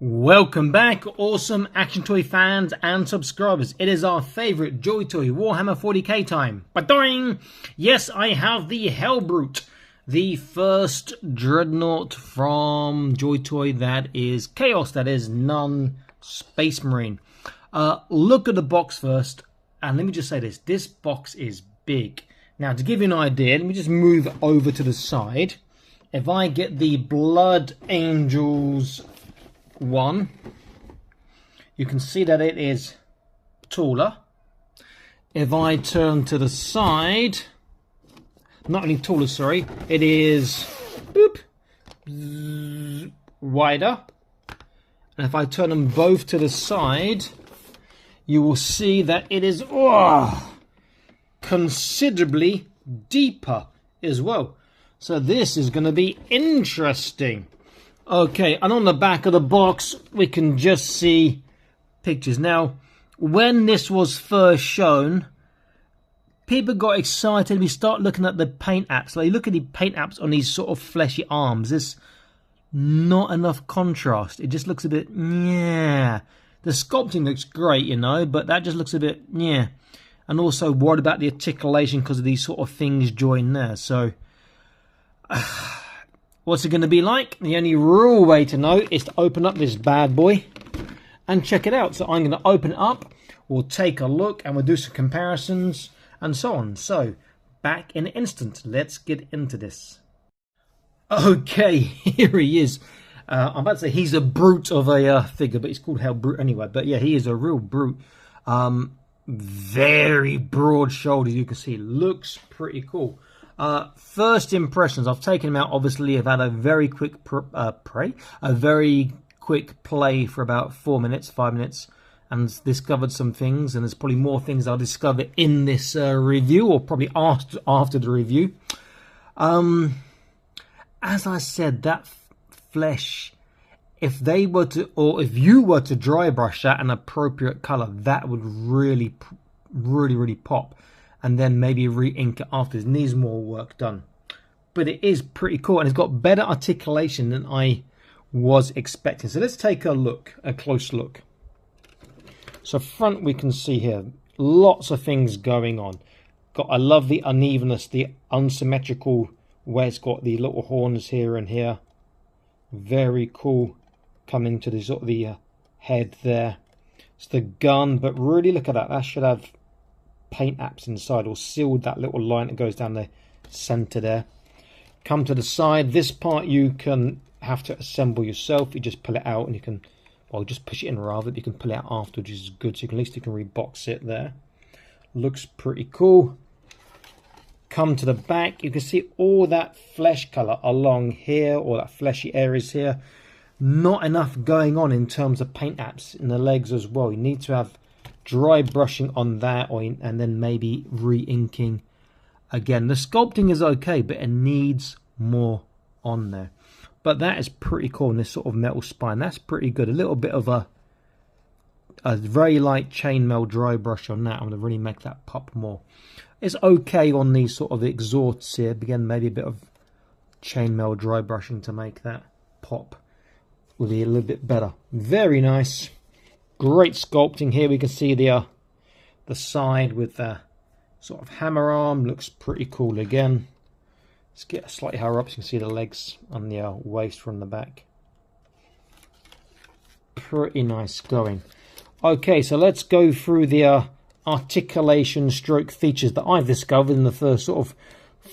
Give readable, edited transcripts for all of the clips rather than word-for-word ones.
Welcome back, awesome action toy fans and subscribers. It is our favorite JoyToy Warhammer 40k time. Ba-doing! Yes, I have the Helbrute, the first dreadnought from JoyToy that is Chaos, that is non-Space Marine. Look at the box first, and let me just say this box is big. Now, to give you an idea, let me just move over to the side. If I get the Blood Angels one, you can see that it is taller. If I turn to the side, not only taller, sorry, it is wider. And if I turn them both to the side, you will see that it is considerably deeper as well. So this is going to be interesting. Okay, and on the back of the box, we can just see pictures. Now, when this was first shown, people got excited. We start looking at the paint apps. Like, look at the paint apps on these sort of fleshy arms. There's not enough contrast. It just looks a bit, yeah. The sculpting looks great, you know, but that just looks a bit, yeah. And also worried about the articulation because of these sort of things joined there. So, what's it going to be like? The only real way to know is to open up this bad boy and check it out. So I'm going to open it up, we'll take a look, and we'll do some comparisons and so on. So, back in an instant. Let's get into this. Okay, here he is. I'm about to say he's a brute of a figure, but he's called Helbrute anyway. But yeah, he is a real brute. Very broad shoulders, you can see. Looks pretty cool. First impressions, I've taken him out. Obviously, I've had a very quick play for about 4 minutes, 5 minutes, and discovered some things. And there's probably more things I'll discover in this review, or probably after the review. As I said, that flesh, if they were to, or if you were to dry brush that an appropriate color, that would really pop. And then maybe re-ink it after. It needs more work done. But it is pretty cool, and it's got better articulation than I was expecting. So let's take a look, a close look. So front, we can see here lots of things going on. I love the unevenness, the unsymmetrical, where it's got the little horns here and here. Very cool. Coming to the sort of the head there. It's the gun, but really look at that. That should have paint apps inside, or sealed that little line that goes down the center there. Come to the side. This part you can have to assemble yourself. You just pull it out, and you can, well, just push it in rather. You can pull it out afterwards, which is good. So at least you can rebox it there. Looks pretty cool. Come to the back. You can see all that flesh color along here, or that fleshy areas here. Not enough going on in terms of paint apps in the legs as well. You need to have dry brushing on that, and then maybe re-inking again. The sculpting is okay, but it needs more on there. But that is pretty cool. And this sort of metal spine, that's pretty good. A little bit of a very light chainmail dry brush on that. I'm going to really make that pop more. It's okay on these sort of exhausts here. Again, maybe a bit of chainmail dry brushing to make that pop. Will be a little bit better. Very nice. Great sculpting here. We can see the side with the sort of hammer arm. Looks pretty cool again. Let's get slightly higher up so you can see the legs and the waist from the back. Pretty nice going. Okay, so let's go through the articulation stroke features that I've discovered in the first sort of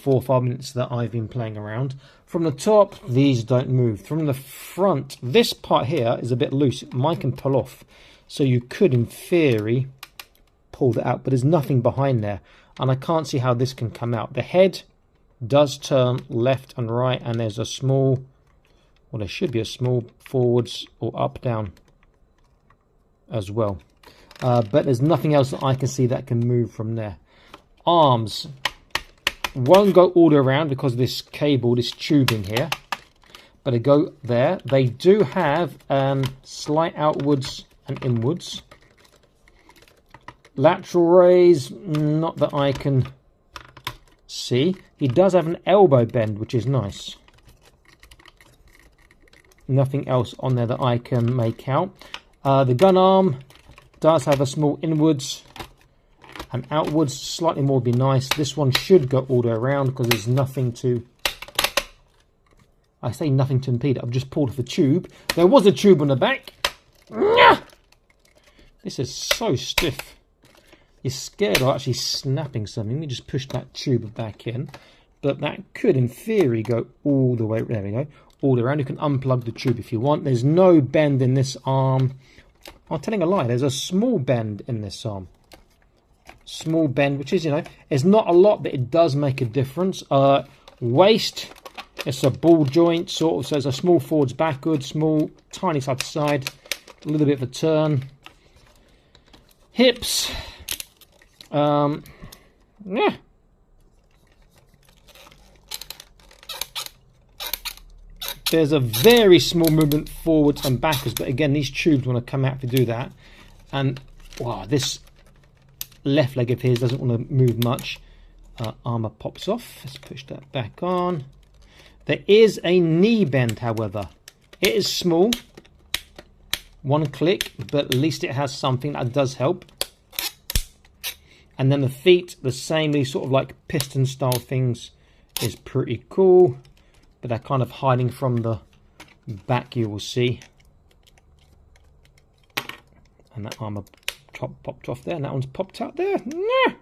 4 or 5 minutes that I've been playing around. From the top, these don't move. From the front, this part here is a bit loose. Mine can pull off. So you could, in theory, pull that out, but there's nothing behind there. And I can't see how this can come out. The head does turn left and right, and there's a small, well, there should be a small forwards or up, down as well. But there's nothing else that I can see that can move from there. Arms won't go all the way around because of this cable, this tubing here. But they go there. They do have slight outwards and inwards. Lateral raise, not that I can see. He does have an elbow bend, which is nice. Nothing else on there that I can make out. The gun arm does have a small inwards and outwards. Slightly more would be nice. This one should go all the way around because there's nothing to... I say nothing to impede it. I've just pulled off the tube. There was a tube on the back. This is so stiff. You're scared of actually snapping something. Let me just push that tube back in. But that could, in theory, go all the way... There we go. All the way around. You can unplug the tube if you want. There's no bend in this arm. I'm telling a lie. There's a small bend in this arm. Small bend, which is, you know, it's not a lot, but it does make a difference. Waist, it's a ball joint, sort of, so it's a small forwards, backwards, small, tiny side to side, a little bit of a turn. Hips, yeah. There's a very small movement forwards and backwards, but again, these tubes want to come out to do that. And, wow, this left leg of his doesn't want to move much. Armor pops off. Let's push that back on. There is a knee bend, however. It is small. One click, but at least it has something that does help. And then the feet, the same, these sort of like piston style things is pretty cool. But they're kind of hiding from the back, you will see. And that armor top popped off there, and that one's popped out there. Nah.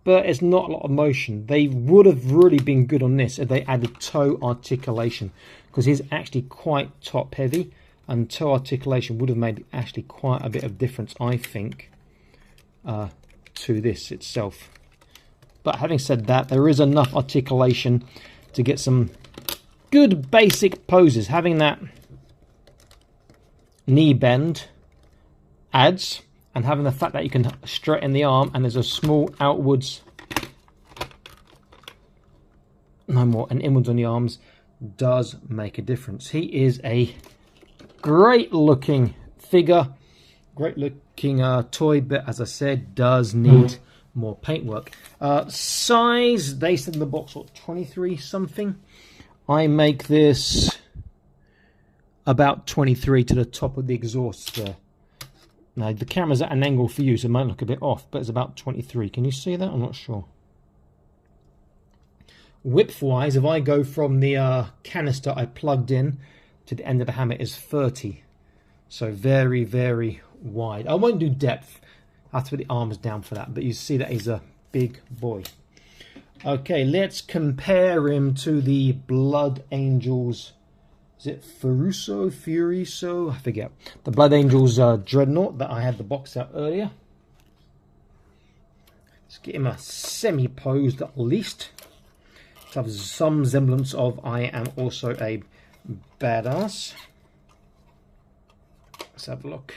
But it's not a lot of motion. They would have really been good on this if they added toe articulation, because he's actually quite top heavy, and toe articulation would have made actually quite a bit of difference, I think, to this itself. But having said that, there is enough articulation to get some good basic poses. Having that knee bend adds, and having the fact that you can straighten the arm and there's a small outwards, no more, and inwards on the arms does make a difference. He is a great looking figure, great looking toy, but as I said, does need more paintwork. Size, they said in the box, what, 23 something? I make this about 23 to the top of the exhaust there. Now, the camera's at an angle for you, so it might look a bit off, but it's about 23. Can you see that? I'm not sure. Width-wise, if I go from the canister I plugged in to the end of the hammer, is 30. So very, very wide. I won't do depth. I have to put the arms down for that, but you see that he's a big boy. Okay, let's compare him to the Blood Angels. Is it Furiso? I forget. The Blood Angels Dreadnought that I had the box out earlier. Let's get him a semi-posed at least. To have some semblance of I am also a badass. Let's have a look.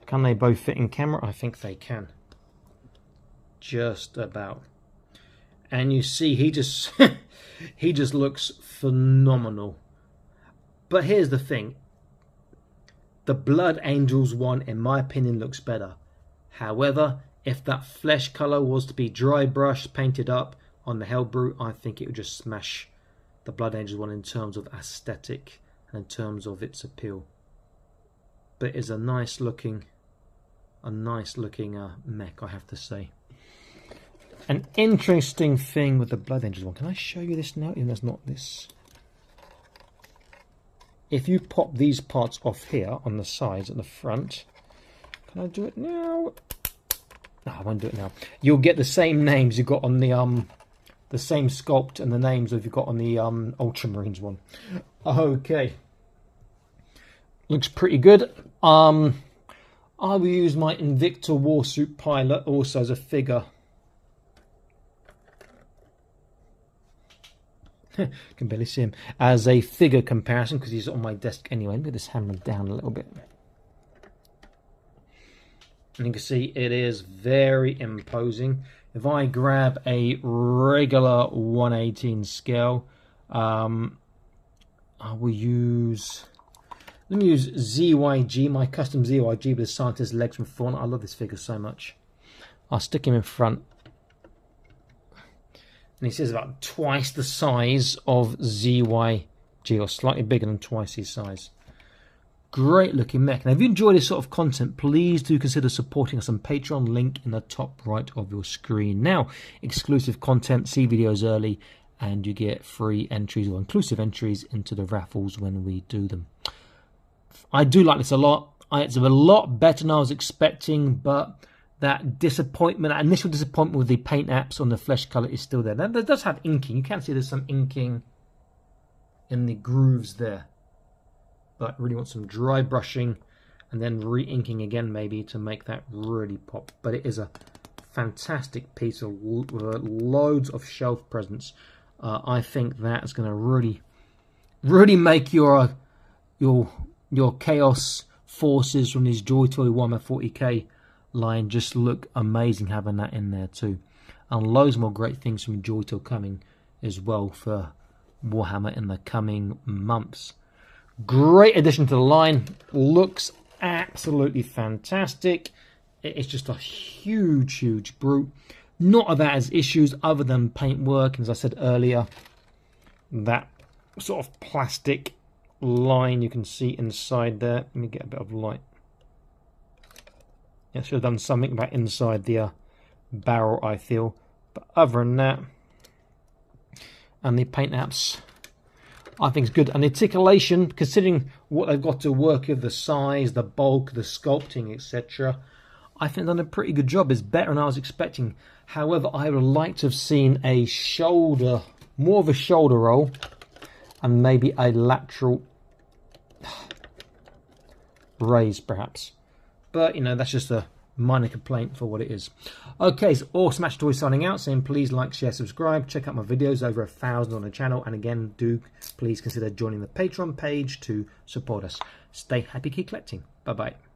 Can they both fit in camera? I think they can. Just about. And you see he just he just looks phenomenal. But here's the thing. The Blood Angels one, in my opinion, looks better. However, if that flesh colour was to be dry brushed, painted up on the Helbrute, I think it would just smash the Blood Angels one in terms of aesthetic and in terms of its appeal. But it's a nice looking mech, I have to say. An interesting thing with the Blood Angels one. Can I show you this now? Even though it's not this. If you pop these parts off here on the sides at the front, can I do it now? No, I won't do it now. You'll get the same names you got on the same sculpt and the names that you got on the Ultramarines one. Okay, looks pretty good. I will use my Invicta Warsuit Pilot also as a figure. Can barely see him as a figure comparison because he's on my desk anyway. Let me get this hammer down a little bit. And you can see it is very imposing. If I grab a regular 1/18 scale, I will use. Let me use ZYG, my custom ZYG with the scientist legs from Fawn. I love this figure so much. I'll stick him in front. And he says about twice the size of ZYG, or slightly bigger than twice his size. Great looking mech. Now if you enjoy this sort of content, please do consider supporting us on Patreon, link in the top right of your screen. Now, exclusive content, see videos early, and you get free entries or inclusive entries into the raffles when we do them. I do like this a lot. It's a lot better than I was expecting, but that disappointment, that initial disappointment with the paint apps on the flesh colour is still there. Now, it does have inking. You can see there's some inking in the grooves there. But really want some dry brushing and then re-inking again maybe to make that really pop. But it is a fantastic piece of loads of shelf presence. I think that's going to really make your Chaos forces from these JoyToy Warhammer 40k line just look amazing having that in there too. And loads more great things from JoyToy coming as well for Warhammer in the coming months. Great addition to the line. Looks absolutely fantastic. It's just a huge brute. Not that has issues other than paintwork. As I said earlier, that sort of plastic line you can see inside there. Let me get a bit of light. Yeah, should have done something about inside the barrel, I feel. But other than that, and the paint apps, I think it's good. And the articulation, considering what they've got to work with, the size, the bulk, the sculpting, etc., I think they've done a pretty good job. It's better than I was expecting. However, I would like to have seen a shoulder, more of a shoulder roll, and maybe a lateral raise, perhaps. But, you know, that's just a minor complaint for what it is. Okay, so Awesome Match Toy signing out, saying please like, share, subscribe, check out my videos, over 1,000 on the channel, and again, do please consider joining the Patreon page to support us. Stay happy, keep collecting. Bye bye.